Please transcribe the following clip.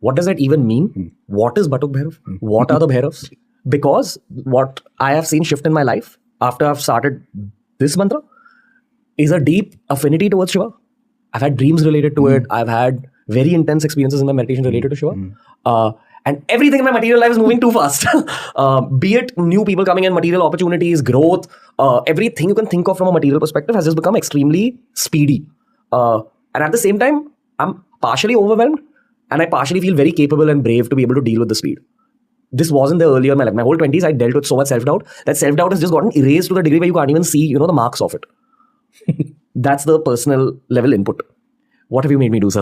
what does that even mean? What is batuk bhairav? What are the bhairavs? Because what I have seen shift in my life after I've started this mantra is a deep affinity towards Shiva. I've had dreams related to it. I've had very intense experiences in my meditation related to Shiva. And everything in my material life is moving too fast. Be it new people coming in, material opportunities, growth, everything you can think of from a material perspective has just become extremely speedy. And at the same time, I'm partially overwhelmed and I partially feel very capable and brave to be able to deal with the speed. This wasn't there earlier in my life. My whole 20s, I dealt with so much self-doubt. That self-doubt has just gotten erased to the degree where you can't even see, the marks of it. That's the personal level input. What have you made me do, sir?